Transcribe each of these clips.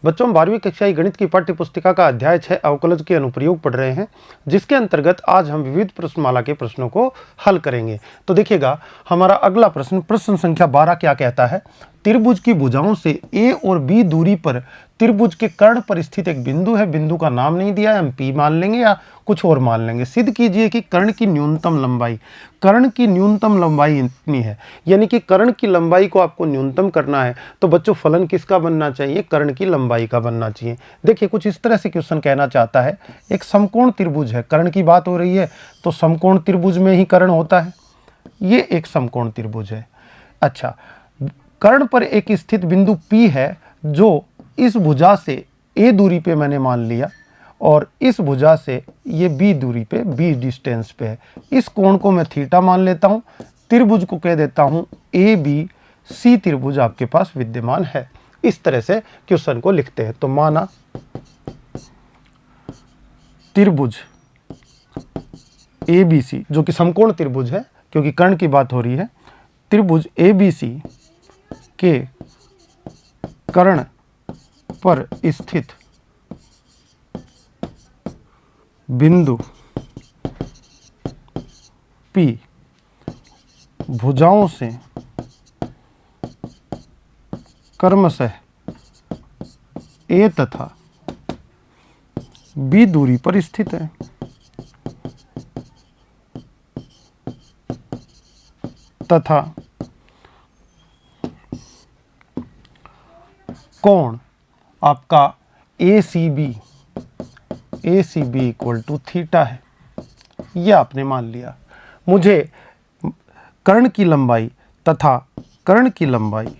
बच्चों, हम 12वीं कक्षा की गणित की पाठ्य पुस्तिका का अध्याय 6 अवकलज के अनुप्रयोग पढ़ रहे हैं, जिसके अंतर्गत आज हम विविध प्रश्नमाला के प्रश्नों को हल करेंगे। तो देखिएगा, हमारा अगला प्रश्न संख्या 12 क्या कहता है। त्रिभुज की भुजाओं से A और B दूरी पर त्रिभुज के कर्ण पर स्थित एक बिंदु है। बिंदु का नाम नहीं दिया है, हम P मान लेंगे या कुछ और मान लेंगे। सिद्ध कीजिए कि कर्ण की न्यूनतम लंबाई इतनी है, यानी कि कर्ण की लंबाई को आपको न्यूनतम करना है। तो बच्चों, फलन किसका बनना चाहिए? कर्ण की लंबाई का बनना चाहिए। देखिए, कुछ इस तरह से क्वेश्चन कहना चाहता है, एक समकोण त्रिभुज है, कर्ण की बात हो रही है, तो समकोण त्रिभुज में ही कर्ण होता है। ये एक समकोण त्रिभुज है। अच्छा, कर्ण पर एक स्थित बिंदु P है, जो इस भुजा से A दूरी पे मैंने मान लिया, और इस भुजा से ये B दूरी पे, B डिस्टेंस पे है। इस कोण को मैं थीटा मान लेता हूँ। त्रिभुज को कह देता हूँ ABC त्रिभुज आपके पास विद्यमान है। इस तरह से क्वेश्चन को लिखते हैं। तो माना त्रिभुज ABC, जो कि समकोण त्रिभुज है क्योंकि कर्ण की बात हो रही है, त्रिभुज ABC के कर्ण पर स्थित बिंदु P भुजाओं से क्रमशः A तथा B दूरी पर स्थित है। तथा कोण आपका ACB इक्वल टू थीटा है। यह आपने मान लिया। मुझे कर्ण की लंबाई तथा कर्ण की लंबाई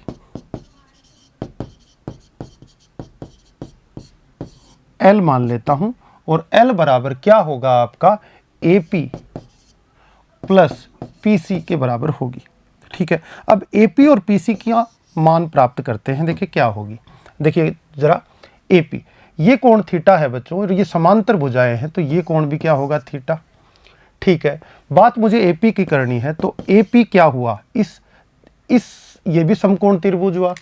L मान लेता हूं, और L बराबर क्या होगा आपका? AP प्लस PC के बराबर होगी। ठीक है, अब AP और PC की मान प्राप्त करते हैं। देखिए क्या होगी, देखिए जरा। AP, ये कोण थीटा है बच्चों, और ये समांतर भुजाएं हैं, तो ये कोण भी क्या होगा? थीटा। ठीक है, बात मुझे AP की करनी है। तो AP क्या हुआ? ये भी समकोण त्रिभुज हुआ।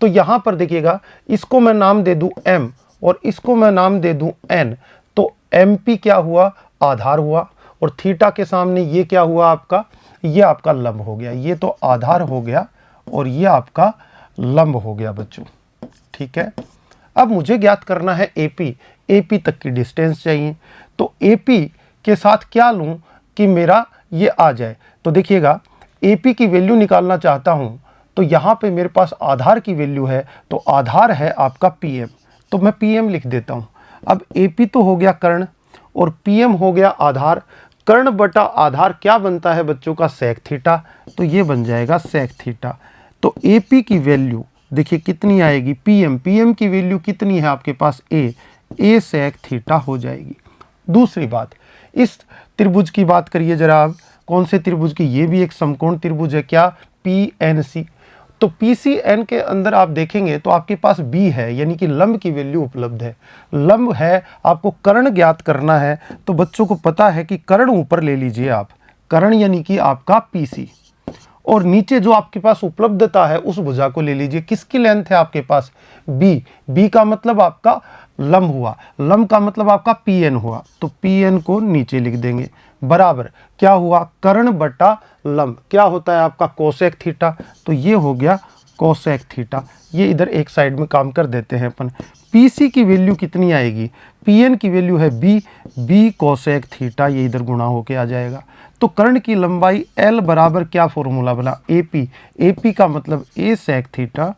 तो यहां पर देखिएगा, इसको मैं नाम दे दूं M और इसको मैं नाम दे दूं N। तो MP क्या हुआ? आधार हुआ, और थीटा के सामने ये क्या हुआ आपका? ये आपका लंब हो गया। ये तो आधार हो गया और ये आपका लंब हो गया बच्चों। ठीक है, अब मुझे ज्ञात करना है AP तक की डिस्टेंस चाहिए। तो AP के साथ क्या लूं कि मेरा ये आ जाए? तो देखिएगा, AP की वैल्यू निकालना चाहता हूं, तो यहां पे मेरे पास आधार की वैल्यू है, तो आधार है आपका PM, तो मैं PM लिख देता हूं। अब AP तो हो गया कर्ण और PM हो गया आधार। कर्ण बटा आधार क्या बनता है बच्चों का? Sec theta. तो ये बन जाएगा सेक थीटा। तो AP की वैल्यू देखिए कितनी आएगी? PM की वैल्यू कितनी है आपके पास? A सेक थीटा हो जाएगी। दूसरी बात, इस त्रिभुज की बात करिए जरा आप। कौन से त्रिभुज की? ये भी एक समकोण त्रिभुज है। क्या? PNC। तो PCN के अंदर आप देखेंगे तो आपके पास B है, यानी कि लंब की वैल्यू उपलब्ध है। लंब है, आपको कर्ण ज्ञात करना है। तो बच्चों को पता है कि कर्ण ऊपर ले लीजिए आप, कर्ण यानी कि आपका PC, और नीचे जो आपके पास उपलब्धता है उस भुजा को ले लीजिए। किसकी लेंथ है आपके पास? B का मतलब आपका लंब हुआ, लंब का मतलब आपका PN हुआ। तो PN को नीचे लिख देंगे, बराबर क्या हुआ? कर्ण बटा लंब क्या होता है आपका? Cosec theta. तो ये हो गया कोसेक थीटा। ये इधर एक साइड में काम कर देते हैं अपन। PC की वैल्यू कितनी आएगी? PN की वैल्यू है B कोसेक थीटा, ये इधर गुणा होके आ जाएगा। तो कर्ण की लंबाई L बराबर क्या फॉर्मूला बना? AP का मतलब A sec theta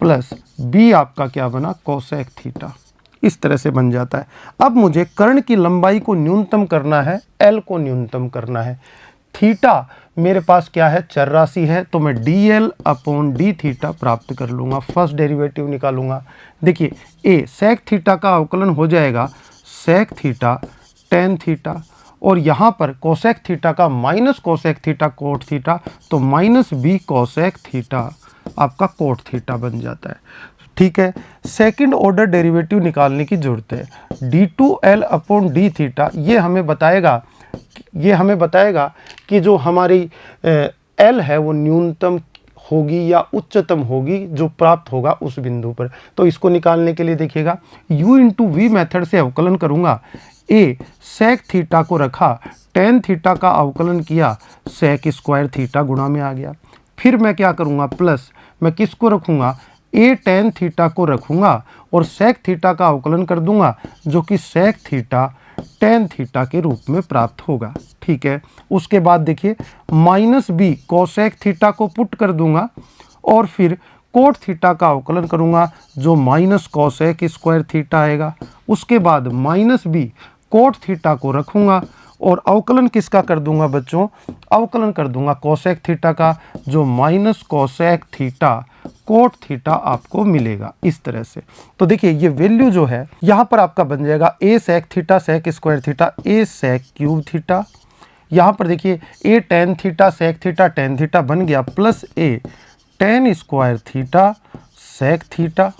plus B आपका क्या बना? Cosec theta. इस तरह से बन जाता है। अब मुझे कर्ण की लंबाई को न्यूनतम करना है, L को न्यूनतम करना है। थीटा मेरे पास क्या है? चर राशि है, तो मैं dl अपॉन d थीटा प्राप्त कर लूँगा। फर्स्ट डेरिवेटिव निकालूंगा। देखिए, A सेक थीटा का अवकलन हो जाएगा सेक थीटा टेन थीटा, और यहाँ पर कोसेक थीटा का minus cosec theta cot theta, तो माइनस B कोसेक थीटा आपका कोट थीटा बन जाता है। ठीक है, सेकंड ऑर्डर डेरिवेटिव निकालने की जरूरत है। d2l अपॉन d थीटा, ये हमें बताएगा कि जो हमारी L है वो न्यूनतम होगी या उच्चतम होगी जो प्राप्त होगा उस बिंदु पर। तो इसको निकालने के लिए देखिएगा u इंटू वी मेथड से अवकलन करूंगा। ए सेक थीटा को रखा, टेन थीटा का अवकलन किया, सेक स्क्वायर थीटा गुणा में आ गया। फिर मैं क्या करूंगा, प्लस मैं किसको रखूंगा, ए टेन थीटा को रखूंगा और सेक थीटा का अवकलन कर दूंगा जो कि सेक थीटा टेन थीटा के रूप में प्राप्त होगा। ठीक है, उसके बाद देखिए माइनस बी कोसेक थीटा को पुट कर दूंगा और फिर कोट थीटा का अवकलन करूंगा जो माइनस कोसेक स्क्वायर थीटा आएगा। उसके बाद माइनस बी कोट थीटा को रखूंगा और अवकलन किसका कर दूंगा बच्चों, अवकलन कर दूंगा कोसेक थीटा का जो minus cosec theta cot theta आपको मिलेगा इस तरह से। तो देखिए ये वैल्यू जो है यहाँ पर आपका बन जाएगा a sec theta sec square theta a sec cube theta. यहाँ पर देखिए a tan theta sec theta tan theta बन गया plus a tan square theta sec theta.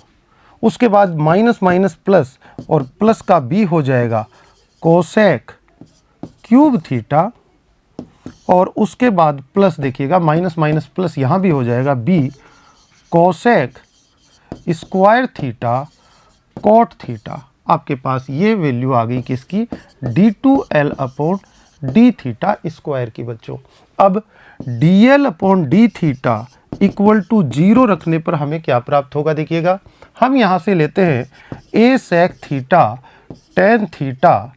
उसके बाद माइनस माइनस प्लस और प्लस का बी हो जाएगा कोसेक क्यूब थीटा और उसके बाद प्लस देखिएगा माइनस माइनस प्लस यहाँ भी हो जाएगा B cosec square theta cot theta. आपके पास ये वैल्यू आ गई किसकी, d2l upon D theta square की बच्चों। अब dl upon D theta equal to 0 रखने पर हमें क्या प्राप्त होगा, देखिएगा हम यहाँ से लेते हैं a sec theta tan theta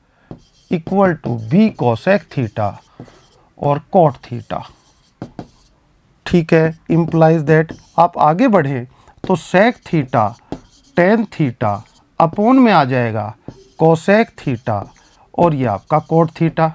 equal to b cosec theta और कोट थीटा। ठीक है, इम्प्लाइज दैट आप आगे बढ़ें तो sec theta tan theta upon में आ जाएगा कोसेक थीटा और ये आपका cot theta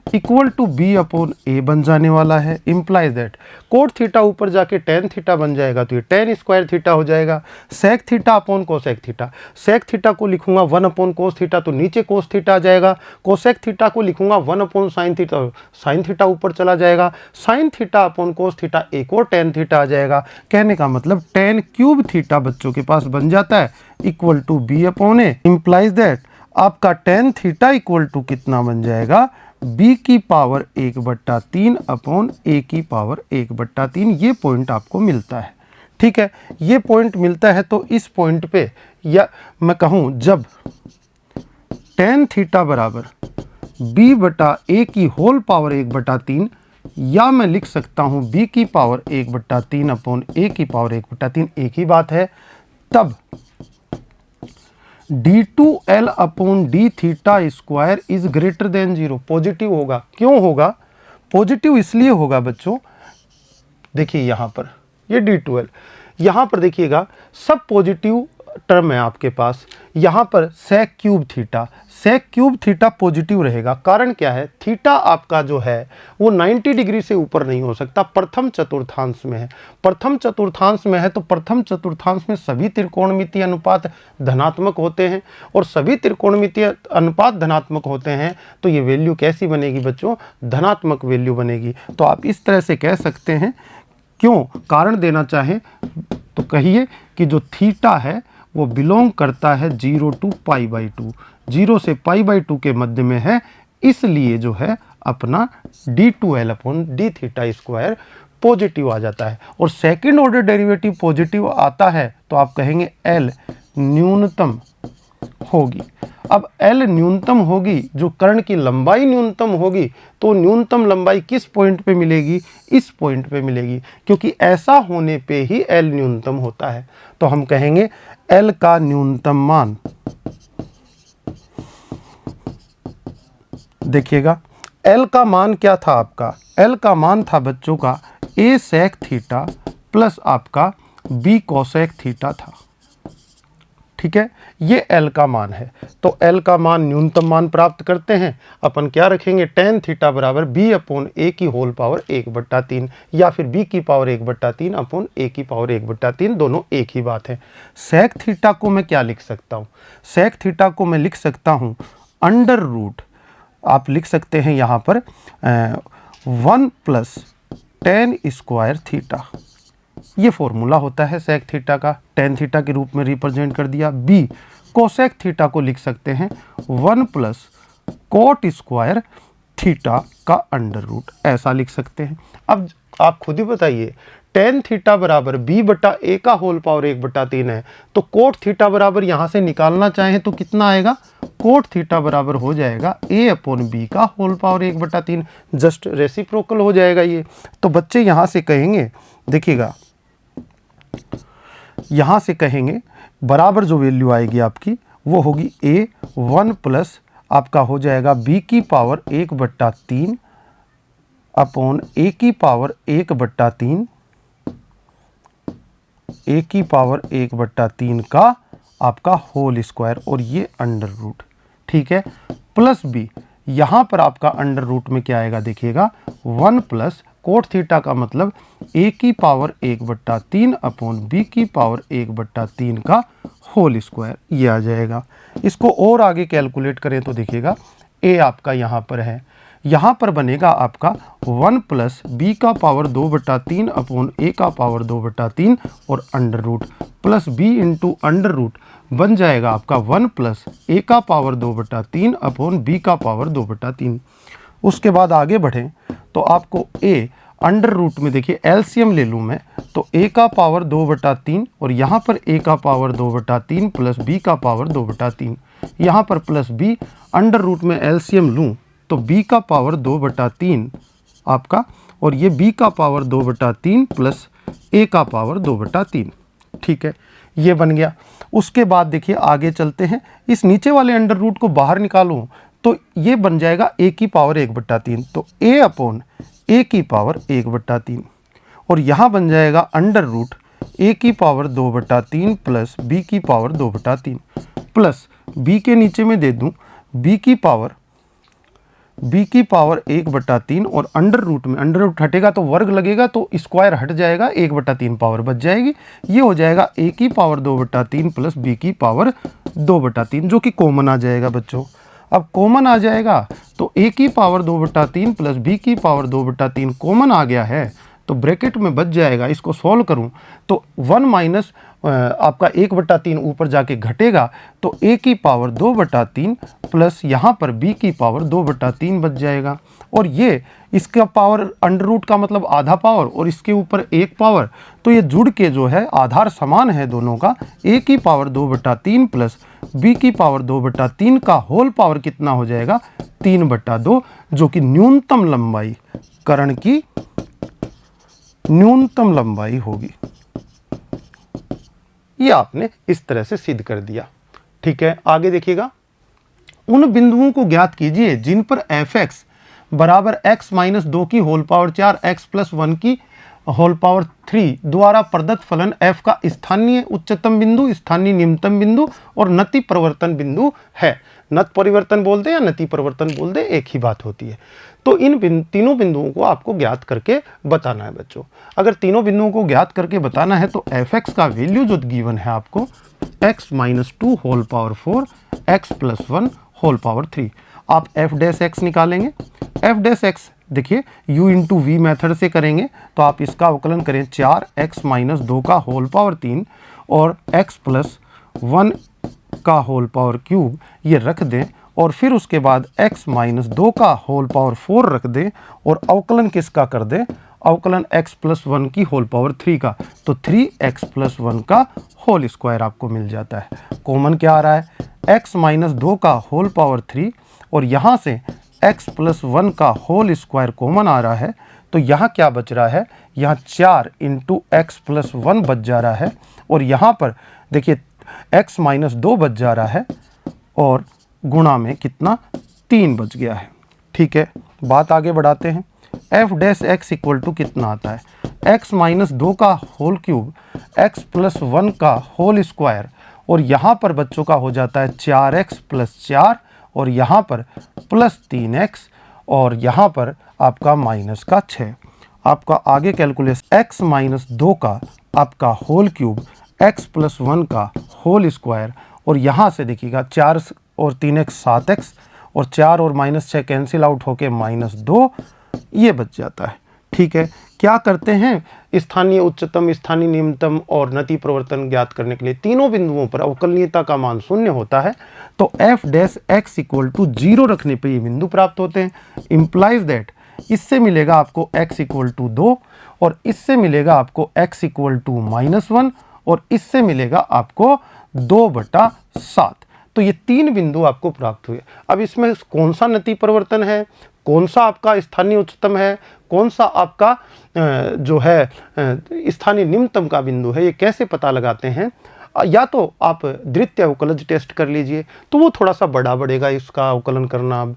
equal to B upon a बन जाने वाला है। इम्प्लाइज दैट कोट थीटा ऊपर जाके टेन थीटा बन जाएगा तो ये टेन स्क्वायर थीटा हो जाएगा। Sec theta upon cosec theta, sec theta को लिखूंगा वन अपॉन कोस थीटा तो नीचे कोस थीटा आ जाएगा। कोसेक थीटा को लिखूंगा one upon sine theta, sine theta ऊपर चला जाएगा। Sine theta upon cos theta एक और टेन थीटा आ जाएगा। कहने का मतलब टेन क्यूब थीटा बच्चों के पास बन जाता है equal to B upon A. Implies that आपका टेन थीटा इक्वल टू कितना बन जाएगा, b की पावर 1/3 अपॉन a की पावर 1/3। ये पॉइंट आपको मिलता है। ठीक है, ये पॉइंट मिलता है तो इस पॉइंट पे या मैं कहूँ जब टेन थीटा बराबर b/a की होल पावर 1/3 या मैं लिख सकता हूँ b की पावर 1/3 अपॉन a की पावर 1/3 एक ही बात है, तब d2l upon D theta square is greater than 0 positive होगा। क्यों होगा पॉजिटिव, इसलिए होगा बच्चों, देखिए यहाँ पर ये d2l, यहाँ पर देखिएगा सब पॉजिटिव टर्म है आपके पास। यहाँ पर सेक क्यूब थीटा पॉजिटिव रहेगा। कारण क्या है, थीटा आपका जो है वो 90 डिग्री से ऊपर नहीं हो सकता, प्रथम चतुर्थांश में है। प्रथम चतुर्थांश में है तो प्रथम चतुर्थांश में सभी त्रिकोणमितीय अनुपात धनात्मक होते हैं और सभी त्रिकोणमितीय अनुपात धनात्मक होते हैं तो ये वैल्यू कैसी बनेगी बच्चों, धनात्मक वैल्यू बनेगी। तो आप इस तरह से कह सकते हैं। क्यों, कारण देना चाहें तो कहिए कि जो थीटा है वो बिलोंग करता है 0 टू π/2, 0 से π/2 के मध्य में है, इसलिए जो है अपना d2l upon D theta square positive आ जाता है। और सेकंड ऑर्डर डेरिवेटिव पॉजिटिव आता है तो आप कहेंगे l न्यूनतम होगी। अब l न्यूनतम होगी, जो कर्ण की लंबाई न्यूनतम होगी, तो न्यूनतम लंबाई किस पॉइंट पे मिलेगी, इस पॉइंट पे मिलेगी, क्योंकि ऐसा होने पे ही l न्यूनतम होता है। तो हम कहेंगे l का न्यूनतम मान, देखिएगा l का मान क्या था आपका, l का मान था बच्चों का a सेक थीटा प्लस आपका b कोसेक थीटा था। ठीक है, ये l का मान है। तो l का मान न्यूनतम मान प्राप्त करते हैं, अपन क्या रखेंगे, टेन थीटा बराबर b अपॉन a की होल पावर 1/3 या फिर b की पावर 1/3 अपॉन a की पावर 1/3, दोनों एक ही बात है। सेक थीटा को मैं क्या लिख सकता हूँ, सेक थीटा को मैं लिख सकता हूँ अंडर रूट, आप लिख सकते हैं यहाँ पर 1 + टेन स्क्वायर थीटा, ये फॉर्मूला होता है सेक थीटा का, टेन थीटा के रूप में रिप्रेजेंट कर दिया। बी कोसेक थीटा को लिख सकते हैं 1 + कोट स्क्वायर थीटा का अंडर रूट, ऐसा लिख सकते हैं। अब आप खुद ही बताइए, टेन थीटा बराबर बी बटा ए का होल पावर 1/3 है, तो कोट थीटा बराबर यहाँ से निकालना चाहें तो कितना आएगा, कोट थीटा बराबर हो जाएगा ए अपॉन बी का होल पावर 1/3, जस्ट रेसिप्रोकल हो जाएगा ये। तो बच्चे यहाँ से कहेंगे, देखिएगा यहाँ से कहेंगे बराबर जो वैल्यू आएगी आपकी वो होगी ए 1 प्लस आपका हो जाएगा बी की पावर 1/3 अपॉन ए की पावर 1/3, ए की पावर 1/3 का आपका होल स्क्वायर और ये अंडर रूट, ठीक है, प्लस बी। यहाँ पर आपका अंडर रूट में क्या आएगा देखिएगा 1 प्लस कोट थीटा का मतलब ए की पावर 1/3 अपॉन बी की पावर 1/3 का होल स्क्वायर, ये आ जाएगा। इसको और आगे कैलकुलेट करें तो देखिएगा ए आपका यहाँ पर है, यहाँ पर बनेगा आपका 1 प्लस बी का पावर 2/3 अपॉन ए का पावर 2/3 और under root plus B into under root बन जाएगा आपका 1 प्लस ए का पावर 2/3 अपॉन बी का पावर 2/3। उसके बाद आगे बढ़ें तो आपको ए अंडर रूट में देखिए एलसीएम ले लूँ मैं तो ए का पावर 2/3 और यहाँ पर ए का पावर 2/3 प्लस बी का पावर 2/3, यहाँ पर प्लस बी अंडर रूट में एलसीएम लूँ तो b का पावर 2/3 आपका और ये b का पावर 2/3 प्लस a का पावर 2/3, ठीक है, ये बन गया। उसके बाद देखिए आगे चलते हैं, इस नीचे वाले अंडर रूट को बाहर निकालूं तो ये बन जाएगा a की पावर 1/3, तो a अपॉन a की पावर 1/3 और यहाँ बन जाएगा अंडर रूट a की पावर 2/3 प्लस b की पावर 2/3 प्लस b के नीचे में दे दूँ b की पावर 1/3 और अंडर रूट में अंडर रूट हटेगा तो वर्ग लगेगा तो स्क्वायर हट जाएगा, 1/3 पावर बच जाएगी, ये हो जाएगा a की पावर 2/3 प्लस b की पावर 2/3 जो कि कॉमन आ जाएगा बच्चों। अब कॉमन आ जाएगा तो a की पावर 2/3 प्लस b की पावर 2/3 कॉमन आ गया है तो ब्रैकेट में बच जाएगा। इसको सॉल्व करूं तो 1 माइनस आपका 1/3 ऊपर जाके घटेगा तो a की पावर 2/3 प्लस यहाँ पर b की पावर 2/3 बच जाएगा और ये इसका पावर अंडर रूट का मतलब आधा पावर और इसके ऊपर 1 पावर, तो ये जुड़ के जो है आधार समान है दोनों का, a की पावर 2/3 प्लस b की पावर 2/3 का होल पावर कितना हो जाएगा 3/2, जो कि न्यूनतम लंबाई कर्ण की न्यूनतम लंबाई होगी। ये आपने इस तरह से सिद्ध कर दिया, ठीक है। आगे देखिएगा, उन बिंदुओं को ज्ञात कीजिए जिन पर fx बराबर x माइनस 2 की होल पावर 4 x प्लस 1 की होल पावर 3 द्वारा प्रदत्त फलन f का स्थानीय उच्चतम बिंदु, स्थानीय निम्नतम बिंदु और नति परिवर्तन बिंदु है। नत परिवर्तन बोल दे या नति परिवर्तन बोल दे, एक ही बात होती है। तो इन तीनों बिंदुओं को आपको ज्ञात करके बताना है बच्चों। अगर तीनों बिंदुओं को ज्ञात करके बताना है तो fx का वैल्यू जो गिवन है आपको x minus 2 whole power 4 x plus 1 whole power 3, आप f डैश x निकालेंगे। f डैश x देखिए u इंटू वी मेथड से करेंगे तो आप इसका अवकलन करें 4x माइनस 2 का होल पावर 3 और x प्लस 1 का होल पावर क्यूब ये रख दें और फिर उसके बाद x माइनस 2 का होल पावर 4 रख दें और अवकलन किसका कर दें, अवकलन x प्लस 1 की होल पावर 3 का, तो 3x प्लस 1 का होल स्क्वायर आपको मिल जाता है। कॉमन क्या आ रहा है x माइनस 2 का होल पावर 3 और यहाँ से x प्लस 1 का होल स्क्वायर कॉमन आ रहा है, तो यहाँ क्या बच रहा है, यहाँ 4 इंटू एक्स प्लस 1 बच जा रहा है और यहाँ पर देखिए x माइनस 2 बच जा रहा है और गुणा में कितना 3 बच गया है, ठीक है। बात आगे बढ़ाते हैं, f dash x equal to कितना आता है x माइनस 2 का होल क्यूब x प्लस 1 का होल स्क्वायर और यहाँ पर बच्चों का हो जाता है 4x प्लस 4 और यहाँ पर प्लस 3x और यहाँ पर आपका माइनस का 6। आपका आगे कैलकुलेशन x माइनस 2 का आपका होल क्यूब x प्लस 1 का होल स्क्वायर और यहाँ से देखिएगा 4 और 3x 7x और 4 और माइनस 6 कैंसिल आउट होके -2 ये बच जाता है, ठीक है। क्या करते हैं स्थानीय उच्चतम, स्थानीय निम्नतम और नति परिवर्तन ज्ञात करने के लिए तीनों बिंदुओं पर अवकलनीयता का मान शून्य होता है, तो F dash X equal to 0 रखने पे ये बिंदु प्राप्त होते हैं। इम्प्लाइज दैट इससे मिलेगा आपको x इक्वल टू 2 और इससे मिलेगा आपको x इक्वल टू -1 और इससे मिलेगा आपको 2/7। तो ये 3 बिंदु आपको प्राप्त हुए। अब इसमें कौन सा नति परिवर्तन है, कौन सा आपका स्थानीय उच्चतम है, कौन सा आपका जो है स्थानीय निम्नतम का बिंदु है, ये कैसे पता लगाते हैं? या तो आप द्वितीय अवकलज टेस्ट कर लीजिए, तो वो थोड़ा सा बड़ा बढ़ेगा इसका अवकलन करना। अब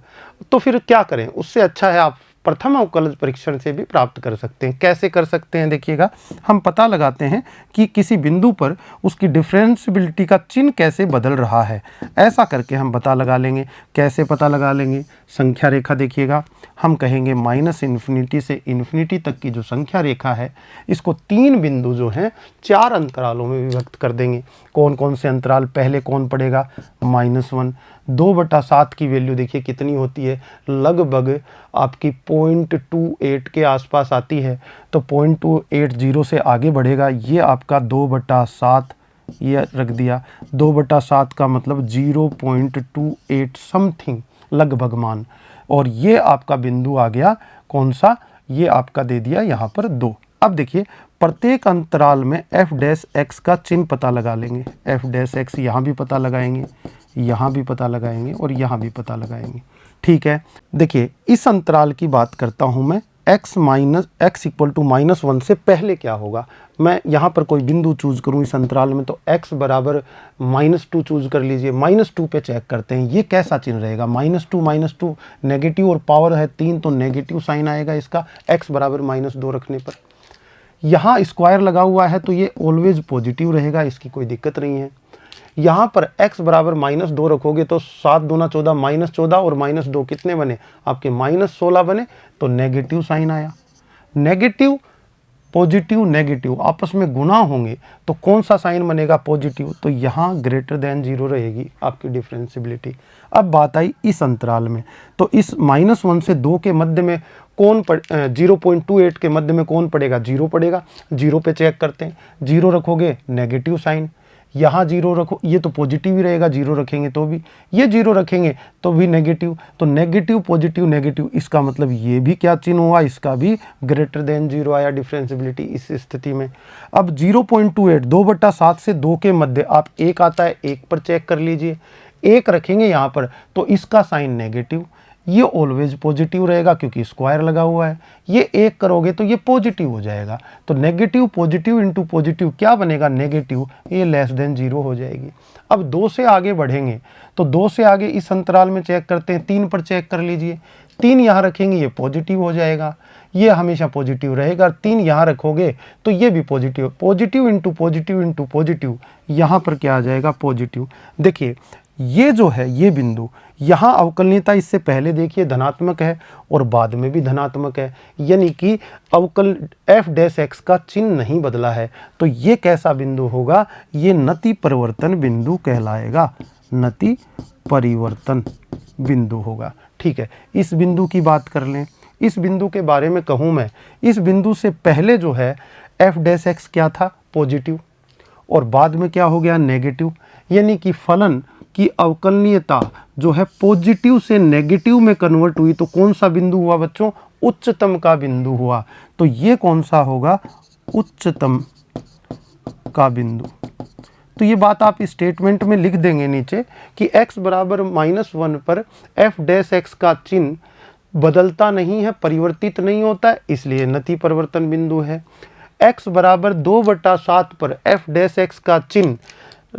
तो फिर क्या करें, उससे अच्छा है आप प्रथम अवकलज परीक्षण से भी प्राप्त कर सकते हैं। कैसे कर सकते हैं देखिएगा, हम पता लगाते हैं कि किसी बिंदु पर उसकी डिफरेंशियबिलिटी का चिन्ह कैसे बदल रहा है। ऐसा करके हम पता लगा लेंगे। कैसे पता लगा लेंगे? संख्या रेखा देखिएगा, हम कहेंगे -∞ से ∞ तक की जो संख्या रेखा है, इसको 3 बिंदु जो हैं 4 अंतरालों में विभक्त कर देंगे। कौन कौन से अंतराल? पहले कौन पड़ेगा? -1। 2/7 की वैल्यू देखिए कितनी होती है, लगभग आपकी 0.28 के आसपास आती है। तो 0.280 से आगे बढ़ेगा, ये आपका 2/7 ये रख दिया। 2/7 का मतलब 0.28 समथिंग लगभग मान, और ये आपका बिंदु आ गया कौन सा? ये आपका दे दिया यहाँ पर 2। अब देखिए प्रत्येक अंतराल में एफ डैश एक्स का चिन्ह पता लगा लेंगे। एफ डैश एक्स यहाँ भी पता लगाएंगे, यहाँ भी पता लगाएंगे और यहाँ भी पता लगाएंगे। ठीक है, देखिए इस अंतराल की बात करता हूँ मैं। x इक्वल टू -1 से पहले क्या होगा? मैं यहाँ पर कोई बिंदु चूज करूँ इस अंतराल में, तो x बराबर -2 चूज कर लीजिए। -2 पे चेक करते हैं ये कैसा चिन्ह रहेगा। -2 नेगेटिव और पावर है 3, तो नेगेटिव साइन आएगा इसका x बराबर -2 रखने पर। यहाँ स्क्वायर लगा हुआ है तो ये ऑलवेज पॉजिटिव रहेगा, इसकी कोई दिक्कत नहीं है। यहाँ पर x बराबर -2 रखोगे तो 7 दूना 14, -14 और -2 कितने बने? आपके -16 बने, तो नेगेटिव साइन आया। नेगेटिव पॉजिटिव नेगेटिव आपस में गुना होंगे तो कौन सा साइन बनेगा? पॉजिटिव। तो यहाँ ग्रेटर देन 0 रहेगी आपकी डिफरेंशियबिलिटी। अब बात आई इस अंतराल में, तो इस -1 से 2 के मध्य में कौन 0.28 के मध्य में कौन पड़ेगा? 0 पड़ेगा। 0 पे चेक करते हैं। 0 रखोगे नेगेटिव साइन, यहाँ 0 रखो, ये तो पॉजिटिव ही रहेगा। 0 रखेंगे तो भी, ये 0 रखेंगे तो भी नेगेटिव। तो नेगेटिव पॉजिटिव नेगेटिव, इसका मतलब ये भी क्या चिन्ह हुआ? इसका भी ग्रेटर देन 0 आया डिफरेंशियबिलिटी इस स्थिति में। अब 0.28 2/7 से 2 के मध्य आप 1 आता है, 1 पर चेक कर लीजिए। 1 रखेंगे यहाँ पर तो इसका साइन नेगेटिव, ये ऑलवेज पॉजिटिव रहेगा क्योंकि स्क्वायर लगा हुआ है। ये 1 करोगे तो ये पॉजिटिव हो जाएगा। तो नेगेटिव पॉजिटिव इंटू पॉजिटिव क्या बनेगा? नेगेटिव, ये लेस देन 0 हो जाएगी। अब 2 से आगे बढ़ेंगे तो 2 से आगे इस अंतराल में चेक करते हैं। 3 पर चेक कर लीजिए। 3 यहाँ रखेंगे ये पॉजिटिव हो जाएगा, ये हमेशा पॉजिटिव रहेगा। 3 यहाँ रखोगे तो ये भी positive, positive into positive into positive, यहाँ पर क्या आ जाएगा? पॉजिटिव। देखिए ये जो है ये बिंदु, यहाँ अवकलनीयता इससे पहले देखिए धनात्मक है और बाद में भी धनात्मक है, यानी कि अवकल एफ डैश एक्स का चिन्ह नहीं बदला है। तो ये कैसा बिंदु होगा? ये नति परिवर्तन बिंदु कहलाएगा। नति परिवर्तन बिंदु होगा। ठीक है, इस बिंदु की बात कर लें। इस बिंदु के बारे में कहूँ मैं, इस बिंदु से पहले जो है एफ डैश एक्स क्या था? पॉजिटिव, और बाद में क्या हो गया? नेगेटिव। यानी कि फलन की अवकलनीयता जो है पॉजिटिव से नेगेटिव में कन्वर्ट हुई। तो कौन सा बिंदु हुआ बच्चों? उच्चतम का बिंदु हुआ। तो ये कौन सा होगा? उच्चतम का बिंदु। तो ये बात आप स्टेटमेंट में लिख देंगे नीचे कि x बराबर -1 पर f डैश x का चिन्ह बदलता नहीं है, परिवर्तित नहीं होता है, इसलिए नति परिवर्तन बिंदु है। x बराबर 2/7 पर f डैश x का चिन्ह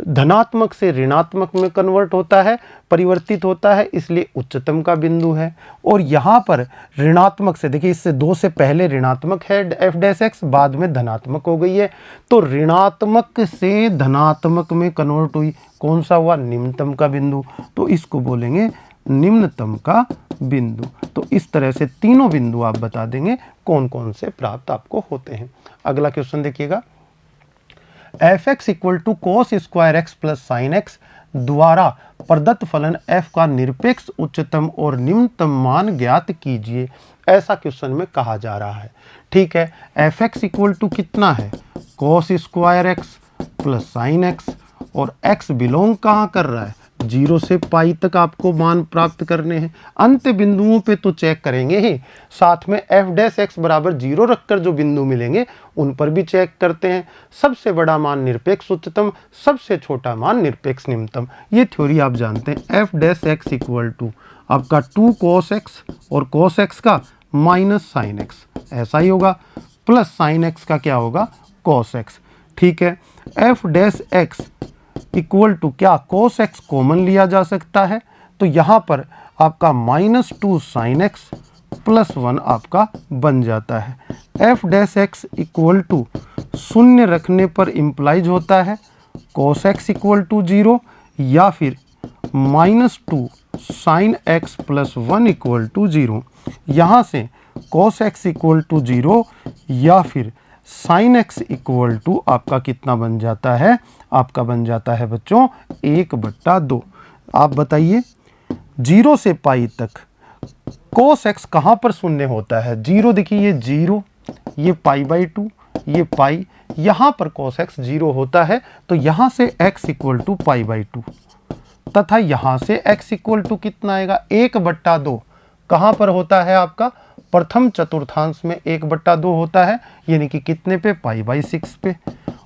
धनात्मक से ऋणात्मक में कन्वर्ट होता है, परिवर्तित होता है, इसलिए उच्चतम का बिंदु है। और यहाँ पर ऋणात्मक से, देखिए इससे 2 से पहले ऋणात्मक है एफ डैश एक्स, बाद में धनात्मक हो गई है, तो ऋणात्मक से धनात्मक में कन्वर्ट हुई। कौन सा हुआ? निम्नतम का बिंदु। तो इसको बोलेंगे निम्नतम का बिंदु। तो इस तरह से तीनों बिंदु आप बता देंगे कौन कौन से प्राप्त आपको होते हैं। अगला क्वेश्चन देखिएगा, F X equal to cos square X plus sine X द्वारा प्रदत्त फलन f का निरपेक्ष उच्चतम और निम्नतम मान ज्ञात कीजिए, ऐसा क्वेश्चन में कहा जा रहा है। ठीक है, fx इक्वल टू कितना है, cos square x plus sign x, और x बिलोंग कहाँ कर रहा है, 0 से पाई तक आपको मान प्राप्त करने हैं। अंत बिंदुओं पे तो चेक करेंगे ही, साथ में f डैश x बराबर 0 रखकर जो बिंदु मिलेंगे उन पर भी चेक करते हैं। सबसे बड़ा मान निरपेक्ष उच्चतम, सबसे छोटा मान निरपेक्ष निम्नतम, ये थ्योरी आप जानते हैं। f dash x equal to आपका 2 cos x और cos x का माइनस साइन x, ऐसा ही होगा, प्लस साइन x का क्या होगा, cos x। ठीक है, f dash x equal to क्या, cos x कॉमन लिया जा सकता है, तो यहाँ पर आपका -2 sin x प्लस 1 आपका बन जाता है। f dash x equal to शून्य रखने पर इम्प्लाइज होता है cos x इक्वल टू 0 या फिर -2 sin x plus 1 equal to 0। यहाँ से cos x इक्वल टू 0 या फिर sin x इक्वल टू आपका कितना बन जाता है, आपका बन जाता है बच्चों 1/2। आप बताइए 0 से पाई तक cos x कहाँ पर शून्य होता है, 0 देखिए, ये 0, ये π/2, ये पाई, यहाँ पर cos x 0 होता है, तो यहाँ से x इक्वल टू π/2 तथा यहाँ से x इक्वल टू कितना आएगा, 1/2। कहाँ पर होता है आपका, प्रथम चतुर्थांश में 1/2 होता है, यानी कि कितने पे, π/6 पे।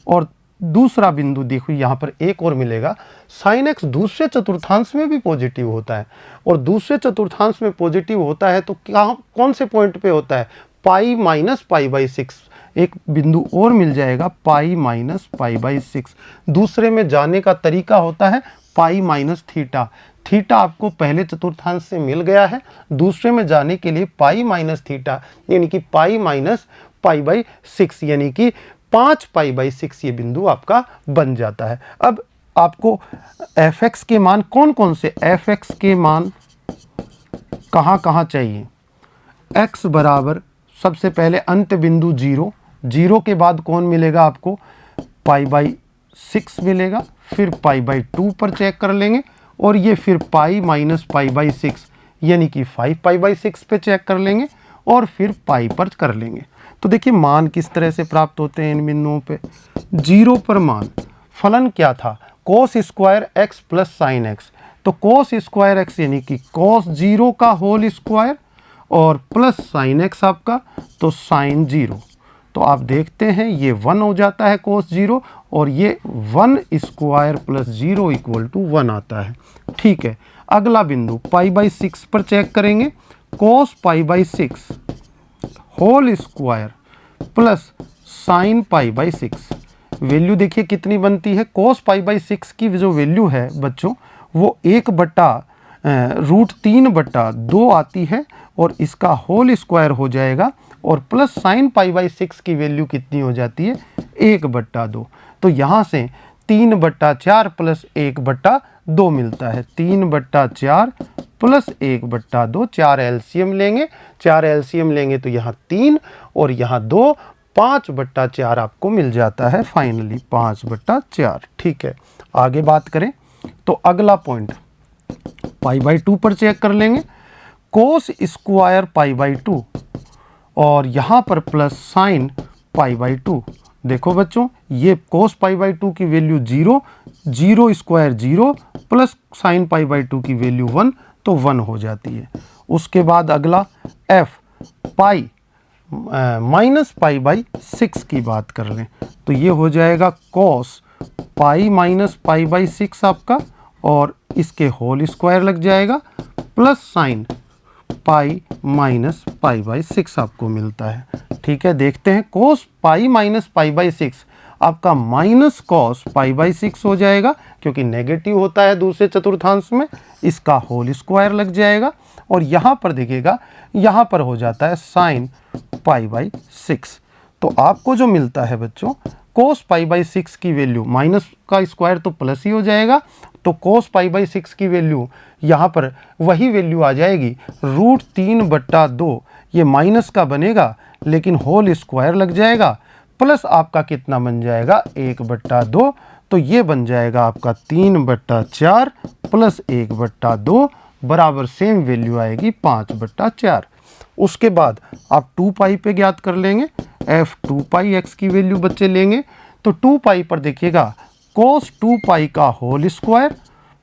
और दूसरा बिंदु देखो यहाँ पर एक और मिलेगा, साइन x दूसरे चतुर्थांश में भी पॉजिटिव होता है, और दूसरे चतुर्थांश में पॉजिटिव होता है तो क्या, कौन से पॉइंट पे होता है, π-π/6। एक बिंदु और मिल जाएगा π-π/6। दूसरे में जाने का तरीका होता है π-θ। थीटा आपको पहले चतुर्थांश से मिल गया है, दूसरे में जाने के लिए π-θ यानी कि π-π/6 यानी कि 5π/6 ये बिंदु आपका बन जाता है। अब आपको fx के मान कौन कौन से, fx के मान कहाँ कहाँ चाहिए, x बराबर सबसे पहले अंत बिंदु 0, 0 के बाद कौन मिलेगा आपको, π/6 मिलेगा, फिर π/2 पर चेक कर लेंगे, और ये फिर π-π/6 यानी कि 5π/6 पे चेक कर लेंगे, और फिर पाई पर कर लेंगे। तो देखिए मान किस तरह से प्राप्त होते हैं इन बिंदुओं पे। 0 पर मान, फलन क्या था, cos square x plus sign x, तो cos स्क्वायर x यानी कि cos 0 का होल स्क्वायर और प्लस साइन x आपका, तो साइन 0। तो आप देखते हैं ये 1 हो जाता है cos 0, और ये 1 स्क्वायर प्लस 0 इक्वल टू 1 आता है। ठीक है, अगला बिंदु π/6 पर चेक करेंगे, cos π/6 whole square plus sine π/6, value देखिए कितनी बनती है, cos π/6 की जो वैल्यू है बच्चों वो 1/√3/2 आती है, और इसका होल स्क्वायर हो जाएगा, और प्लस साइन π/6 की वैल्यू कितनी हो जाती है, 1/2। तो यहाँ से 3/4 प्लस 1/2 मिलता है, 3/4 प्लस 1/2, 4 एलसीएम लेंगे, 4 एलसीएम लेंगे तो यहाँ 3 और यहाँ 2, 5/4 आपको मिल जाता है, फाइनली 5/4। ठीक है, आगे बात करें तो अगला पॉइंट π/2 पर चेक कर लेंगे, cos स्क्वायर π/2 और यहाँ पर प्लस साइन π/2। देखो बच्चों ये cos π/2 की वैल्यू 0, 0 स्क्वायर 0 प्लस साइन π/2 की वैल्यू 1, तो 1 हो जाती है। उसके बाद अगला f पाई माइनस π/6 की बात कर लें तो ये हो जाएगा cos π-π/6 आपका, और इसके होल स्क्वायर लग जाएगा, प्लस साइन π-π/6 आपको मिलता है। ठीक है, देखते हैं cos π-π/6 आपका माइनस cos π/6 हो जाएगा, क्योंकि नेगेटिव होता है दूसरे चतुर्थांश में, इसका होल स्क्वायर लग जाएगा, और यहाँ पर देखिएगा यहाँ पर हो जाता है साइन π/6। तो आपको जो मिलता है बच्चों cos π/6 की वैल्यू, माइनस का स्क्वायर तो प्लस ही हो जाएगा, तो cos π/6 की वैल्यू यहाँ पर वही वैल्यू आ जाएगी √3/2, ये माइनस का बनेगा लेकिन होल स्क्वायर लग जाएगा, प्लस आपका कितना बन जाएगा 1/2। तो ये बन जाएगा आपका 3/4 प्लस 1/2 बराबर सेम वैल्यू आएगी 5/4। उसके बाद आप 2 पाई पे ज्ञात कर लेंगे, f 2 पाई x की वैल्यू बच्चे लेंगे। तो 2 पाई पर देखिएगा cos 2 पाई का होल स्क्वायर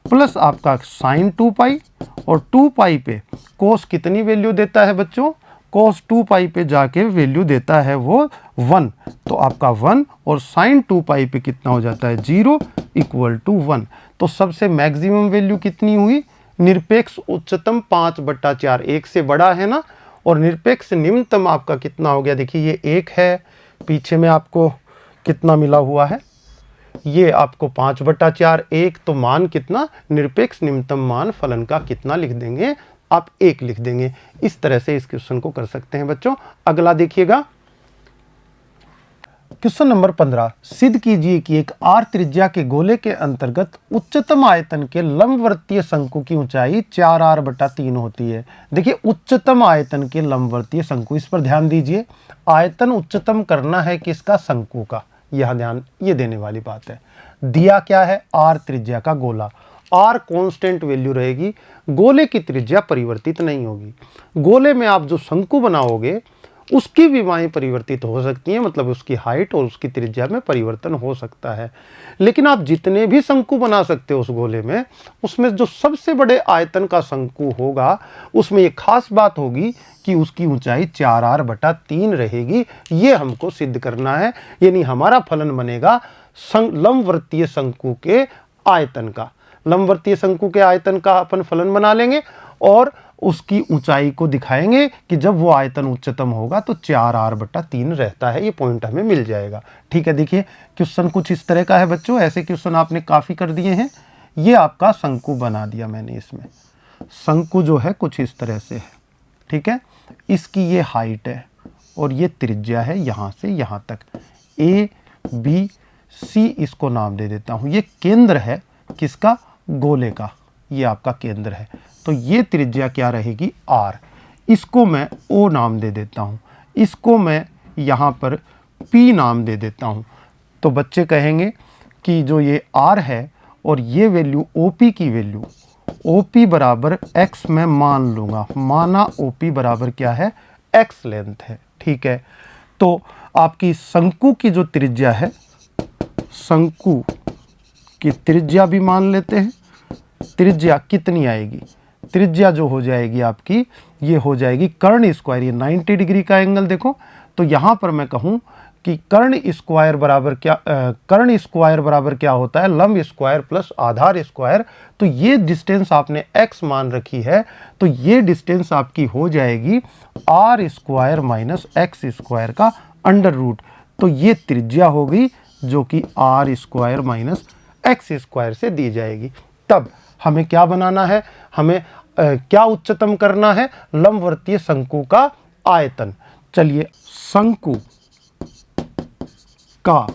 प्लस आपका साइन 2 पाई, और 2 पाई पे cos कितनी वैल्यू देता है बच्चों, cos 2 पाई पे जाके वैल्यू देता है वो 1, तो आपका 1 और साइन 2 पाई पे कितना हो जाता है 0 इक्वल टू 1। तो सबसे मैक्सिमम वैल्यू कितनी हुई, निरपेक्ष उच्चतम 5/4, 1 से बड़ा है ना, और निरपेक्ष निम्नतम आपका कितना हो गया, देखिए ये 1 है, पीछे में आपको कितना मिला हुआ है, ये आपको 5/4, 1, तो मान कितना, निरपेक्ष निम्नतम मान फलन का कितना लिख देंगे आप, 1 लिख देंगे। इस तरह से इस क्वेश्चन को कर सकते हैं बच्चों। अगला देखिएगा क्वेश्चन नंबर 15, सिद्ध कीजिए कि एक r त्रिज्या के गोले के अंतर्गत उच्चतम आयतन के लंबवर्तीय शंकु की ऊंचाई 4r/3 होती है। देखिए उच्चतम आयतन के लंबवर्तीय शंकु, इस पर ध्यान दीजिए, आयतन उच्चतम करना है किसका, शंकु का, यह ध्यान ये देने वाली बात है। दिया क्या है, r त्रिज्या का गोला, r कांस्टेंट वैल्यू रहेगी, गोले की त्रिज्या परिवर्तित नहीं होगी। गोले में आप जो शंकु बनाओगे उसकी विमाएं परिवर्तित हो सकती हैं, मतलब उसकी हाइट और उसकी त्रिज्या में परिवर्तन हो सकता है। लेकिन आप जितने भी शंकु बना सकते हो उस गोले में, उसमें जो सबसे बड़े आयतन का शंकु होगा उसमें एक खास बात होगी कि उसकी ऊंचाई 4r/3 रहेगी। ये हमको सिद्ध करना है, यानी हमारा फलन बनेगा लंबवर्तीय शंकु के आयतन का। लंबवर्तीय शंकु के आयतन का अपन फलन बना लेंगे और उसकी ऊंचाई को दिखाएंगे कि जब वो आयतन उच्चतम होगा तो 4r/3 रहता है, ये पॉइंट हमें मिल जाएगा। ठीक है, देखिए क्वेश्चन कुछ इस तरह का है बच्चों, ऐसे क्वेश्चन आपने काफ़ी कर दिए हैं। ये आपका शंकु बना दिया मैंने, इसमें शंकु जो है कुछ इस तरह से है, ठीक है, इसकी ये हाइट है और ये त्रिज्या है यहाँ से यहाँ तक, A B C इसको नाम दे देता हूँ। ये केंद्र है किसका, गोले का, ये आपका केंद्र है। तो ये त्रिज्या क्या रहेगी, r, इसको मैं O नाम दे देता हूँ, इसको मैं यहाँ पर P नाम दे देता हूँ। तो बच्चे कहेंगे कि जो ये r है और ये वैल्यू OP की वैल्यू, OP बराबर x मैं मान लूँगा, माना OP बराबर क्या है, x लेंथ है। ठीक है, तो आपकी शंकु की जो त्रिज्या है, शंकु की त्रिज्या भी मान लेते हैं। त्रिज्या कितनी आएगी, त्रिज्या जो हो जाएगी आपकी, ये हो जाएगी कर्ण स्क्वायर, ये 90 डिग्री का एंगल देखो। तो यहाँ पर मैं कहूँ कि कर्ण स्क्वायर बराबर क्या, कर्ण स्क्वायर बराबर क्या होता है, लंब स्क्वायर प्लस आधार स्क्वायर। तो ये डिस्टेंस आपने x मान रखी है, तो ये डिस्टेंस आपकी हो जाएगी r² माइनस x² का अंडर रूट। तो ये त्रिज्या हो गई जो कि r² माइनस x² से दी जाएगी। तब हमें क्या बनाना है, हमें क्या उच्चतम करना है, लंबवर्तीय शंकु का आयतन। चलिए शंकु का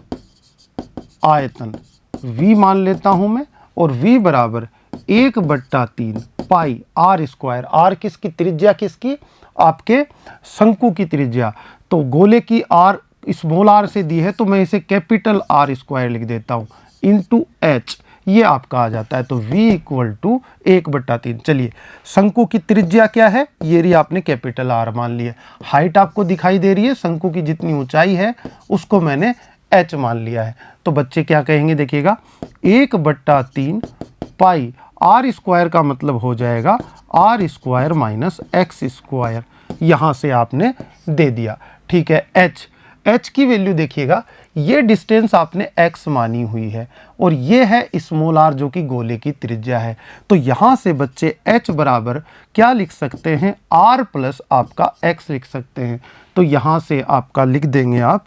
आयतन v मान लेता हूं मैं, और v बराबर 1/3 पाई r², r किसकी, त्रिज्या किसकी, आपके शंकु की त्रिज्या। तो गोले की r स्मॉल r से दी है, तो मैं इसे कैपिटल R² लिख देता हूं, इंटू h, ये आपका आ जाता है। तो v इक्वल टू 1/3। चलिए शंकु की त्रिज्या क्या है, ये रही, आपने कैपिटल R मान लिया। हाइट आपको दिखाई दे रही है, शंकु की जितनी ऊंचाई है उसको मैंने h मान लिया है। तो बच्चे क्या कहेंगे, देखिएगा 1/3 पाई r² का मतलब हो जाएगा r² माइनस x², यहाँ से आपने दे दिया। ठीक है, h की वैल्यू देखिएगा, ये डिस्टेंस आपने x मानी हुई है और ये है स्मॉल r जो कि गोले की त्रिज्या है। तो यहाँ से बच्चे h बराबर क्या लिख सकते हैं, r प्लस आपका x लिख सकते हैं। तो यहाँ से आपका लिख देंगे आप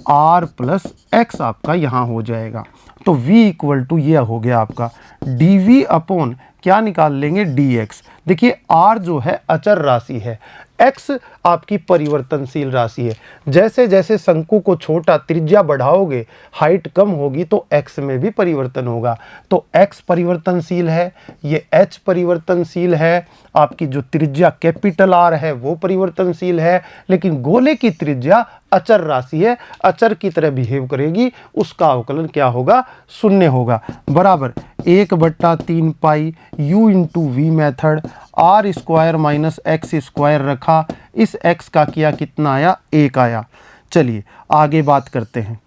r प्लस x, आपका यहाँ हो जाएगा। तो v इक्वल टू ये हो गया आपका dv अपॉन क्या निकाल लेंगे, dx। देखिए r जो है अचर राशि है, x आपकी परिवर्तनशील राशि है। जैसे जैसे शंकु को छोटा त्रिज्या बढ़ाओगे, हाइट कम होगी तो x में भी परिवर्तन होगा। तो x परिवर्तनशील है, ये h परिवर्तनशील है, आपकी जो त्रिज्या कैपिटल R है वो परिवर्तनशील है, लेकिन गोले की त्रिज्या अचर राशि है, अचर की तरह बिहेव करेगी, उसका अवकलन क्या होगा? शून्य होगा। बराबर 1/3 pi u into V method R square minus X square रखा, इस x का किया कितना आया? 1 आया। चलिए आगे बात करते हैं।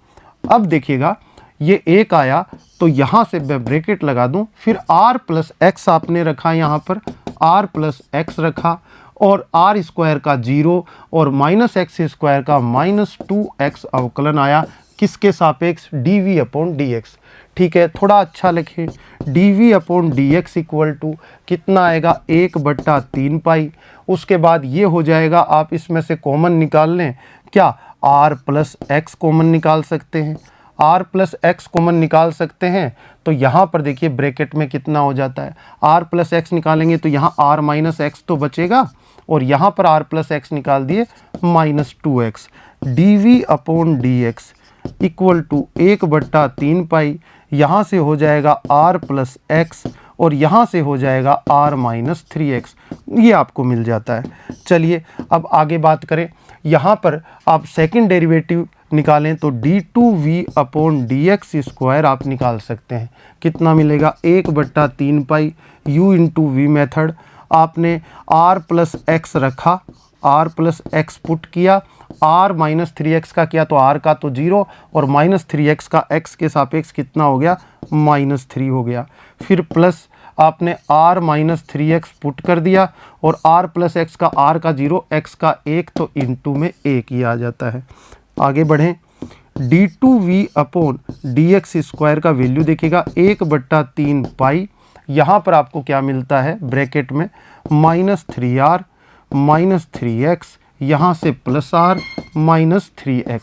अब देखिएगा ये 1 आया तो यहाँ से मैं ब्रैकेट लगा दूं, फिर r प्लस एक्स आपने रखा, यहाँ पर r प्लस एक्स रखा और आर स्क्वायर का 0 और माइनस एक्स स्क्वायर का -2x अवकलन आया, किसके सापेक्ष? dv upon dx। ठीक है, थोड़ा अच्छा लिखें, dv upon dx equal to कितना आएगा? 1/3 पाई। उसके बाद ये हो जाएगा, आप इसमें से कॉमन निकाल लें, क्या r प्लस एक्स कॉमन निकाल सकते हैं? r प्लस एक्स कॉमन निकाल सकते हैं तो यहाँ पर देखिए ब्रैकेट में कितना हो जाता है? r प्लस एक्स निकालेंगे तो यहाँ r माइनस एक्स तो बचेगा और यहाँ पर r प्लस एक्स निकाल दिए -2x। dv upon dx equal to 1/3 pi, यहाँ से हो जाएगा r प्लस एक्स और यहाँ से हो जाएगा r माइनस 3x, ये आपको मिल जाता है। चलिए अब आगे बात करें, यहाँ पर आप सेकंड डेरिवेटिव निकालें तो d2v अपॉन dx स्क्वायर आप निकाल सकते हैं। कितना मिलेगा? 1/3 pi u into V method, आपने r प्लस एक्स रखा, r प्लस एक्स पुट किया, r माइनस 3x का किया तो r का तो 0 और माइनस 3x का x के सापेक्ष कितना हो गया? -3 हो गया। फिर प्लस आपने r माइनस 3x पुट कर दिया और r प्लस एक्स का r का 0, x का 1 तो इंटू में 1 ही आ जाता है। आगे बढ़ें, d2v अपॉन dx स्क्वायर का वैल्यू देखिएगा 1/3 पाई, यहाँ पर आपको क्या मिलता है? ब्रैकेट में -3r माइनस 3x, यहाँ से प्लस r माइनस 3x,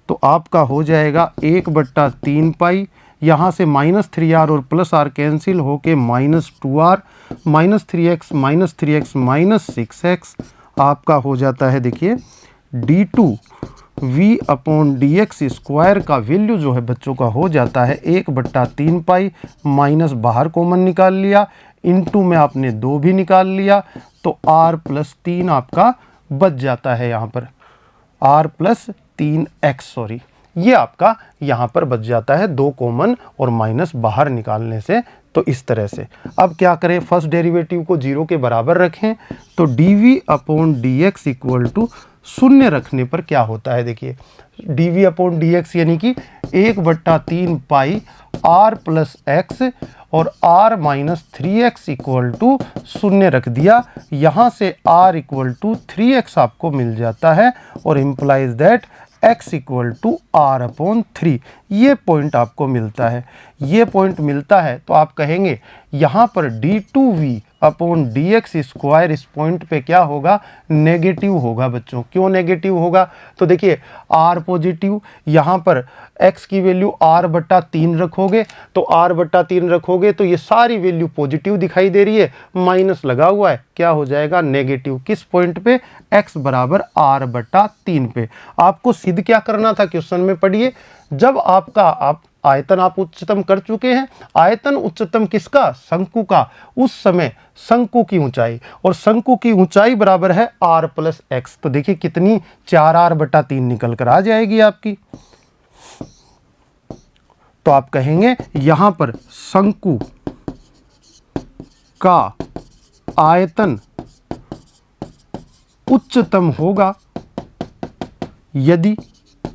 तो आपका हो जाएगा 1/3 पाई, यहाँ से -3r और प्लस r कैंसिल होके -2r minus 3x minus 6x, आपका हो जाता है देखिए d2v अपॉन dx स्क्वायर का वैल्यू जो है बच्चों का हो जाता है 1/3 पाई, माइनस बाहर कॉमन निकाल लिया, इंटू में आपने 2 भी निकाल लिया तो r प्लस 3 आपका बच जाता है, यहाँ पर r प्लस 3x सॉरी, ये आपका यहाँ पर बच जाता है 2 कॉमन और माइनस बाहर निकालने से। तो इस तरह से अब क्या करें? फर्स्ट डेरिवेटिव को 0 के बराबर रखें तो dv upon dx equal to 0 रखने पर क्या होता है? देखिए dv अपॉन dx यानी कि 1/3 पाई r प्लस एक्स और r minus 3x equal to 0 रख दिया, यहाँ से r इक्वल टू 3x आपको मिल जाता है और implies that x equal to r upon 3, ये पॉइंट आपको मिलता है। ये पॉइंट मिलता है तो आप कहेंगे यहाँ पर d2v अपॉन dx स्क्वायर इस पॉइंट पे क्या होगा? नेगेटिव होगा बच्चों। क्यों नेगेटिव होगा? तो देखिए r पॉजिटिव, यहाँ पर x की वैल्यू r/3 रखोगे तो r/3 रखोगे तो ये सारी वैल्यू पॉजिटिव दिखाई दे रही है, माइनस लगा हुआ है, क्या हो जाएगा? नेगेटिव। किस पॉइंट पे? x बराबर r/3 पे। आपको सिद्ध क्या करना था? क्वेश्चन में पढ़िए, जब आपका आयतन आप उच्चतम कर चुके हैं, आयतन उच्चतम किसका? शंकु का। उस समय शंकु की ऊंचाई, और शंकु की ऊंचाई बराबर है r प्लस एक्स, तो देखिए कितनी 4r/3 निकल कर आ जाएगी आपकी। तो आप कहेंगे यहां पर शंकु का आयतन उच्चतम होगा यदि,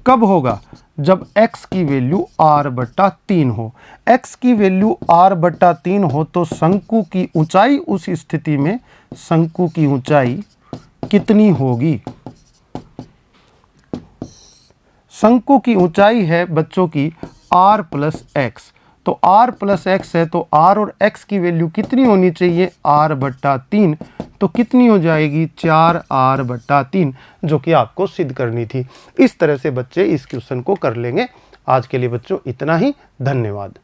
कब होगा? जब x की वैल्यू r/3 हो। x की वैल्यू r/3 हो तो शंकु की ऊंचाई उस स्थिति में शंकु की ऊंचाई कितनी होगी? शंकु की ऊंचाई है बच्चों की r प्लस एक्स, तो r प्लस एक्स है तो r और x की वैल्यू कितनी होनी चाहिए? r/3, तो कितनी हो जाएगी? 4r/3, जो कि आपको सिद्ध करनी थी। इस तरह से बच्चे इस क्वेश्चन को कर लेंगे। आज के लिए बच्चों इतना ही, धन्यवाद।